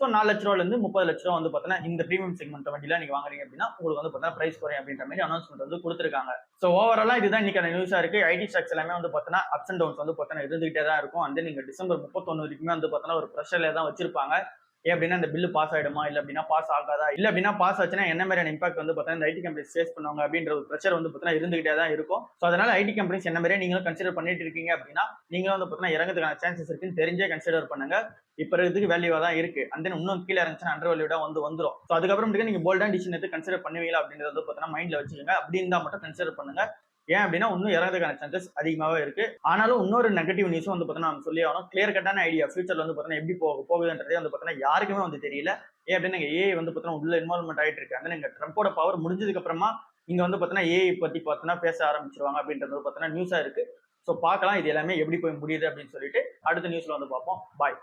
ஸோ 4 லட்ச ரூபாயில இருந்து 30 லட்ச ரூபா வந்து பார்த்தீங்கன்னா இந்த பிரீமியம் செக்மெண்ட் வண்டியில நீங்க வாங்குறீங்க அப்படின்னா உங்களுக்கு வந்து பார்த்தீங்கன்னா பிரைஸ் குறையும் அப்படின்ற மாதிரி அனௌன்ஸ்மெண்ட் வந்து கொடுத்துருக்காங்க. ஸோ ஓவராலா இதுதான் இன்னைக்கான நியூஸா இருக்கு. ஐடி ஸ்டாக்ஸ் எல்லாமே வந்து பார்த்தீங்கன்னா அப்ஸ் அண்ட் டவுன்ஸ் வந்து பார்த்தீங்கன்னா இருந்துகிட்டே தான் இருக்கும். அந்த நீங்க டிசம்பர் 31 வரைக்குமே வந்து பார்த்தீங்கன்னா ஒரு ப்ரெஷர்ல தான் வச்சிருப்பாங்க. ஏன் அப்படின்னா இந்த பில்லு பாஸ் ஆயிடுமா, இல்ல அப்படின்னா பாஸ் ஆகாதா, இல்ல அப்படின்னா பாஸ் ஆச்சுன்னா என்ன மாதிரியான இம்பாக்ட் வந்து பார்த்தீங்கன்னா இந்த ஐடி கம்பெனிஸ் ஃபேஸ் பண்ணுவாங்க அப்படின்ற ஒரு ப்ரெஷர் வந்து பார்த்தீங்கன்னா இருந்துகிட்டே தான் இருக்கும். ஸோ அதனால ஐடி கம்பெனிஸ் என்ன மாதிரியே நீங்களும் கன்சிடர் பண்ணிட்டு இருக்கீங்க அப்படின்னா நீங்களும் வந்து பார்த்தீங்கன்னா இறங்கிறதுக்கான சான்சஸ் இருக்குன்னு தெரிஞ்சே கன்சிடர் பண்ணுங்க. இப்ப இருக்கிறதுக்கு வேல்யூவா தான் இருக்கு. அண்ட் தென் இன்னும் கீழே இருந்துச்சுன்னா அண்டர் வேல்யூடா வந்து வந்துடும். ஸோ அதுக்கப்புறம் நீங்க போல்டான டிசிஷன் எடுத்து கன்சிடர் பண்ணுவீங்களா அப்படின்றத வந்து பார்த்தீங்கன்னா மைண்ட்ல வச்சுக்கோங்க. அப்படி இருந்தா மட்டும் கன்சிடர் பண்ணுங்க. ஏன் அப்படின்னா இன்னும் இறங்கிறதுக்கான சான்சஸ் அதிகமாகவே இருக்கு. ஆனாலும் இன்னொரு நெகட்டிவ் நியூஸும் வந்து பார்த்தீங்கன்னா நம்ம சொல்லி ஆகணும். கிளியர் கட்டான ஐடியா ஃபியூச்சர்ல வந்து பார்த்தீங்கன்னா எப்படி போகுதுன்றதே வந்து பார்த்தீங்கன்னா யாருக்குமே வந்து தெரியல. ஏன் அப்படின்னா AI வந்து பார்த்தீங்கன்னா உள்ள இன்வால்வ்மெண்ட் ஆயிட்டு இருக்கு. அந்த நீங்க ட்ரம்போட பவர் முடிஞ்சதுக்கு அப்புறமா இங்க வந்து பார்த்தீங்கன்னா AI பத்தி பார்த்தீங்கன்னா பேச ஆரம்பிச்சிருவாங்க அப்படின்றது பார்த்தீங்கன்னா நியூஸா இருக்கு. ஸோ பார்க்கலாம் இது எல்லாமே எப்படி போய் முடியுது அப்படின்னு சொல்லிட்டு அடுத்த நியூஸ்ல வந்து பார்ப்போம். பாய்.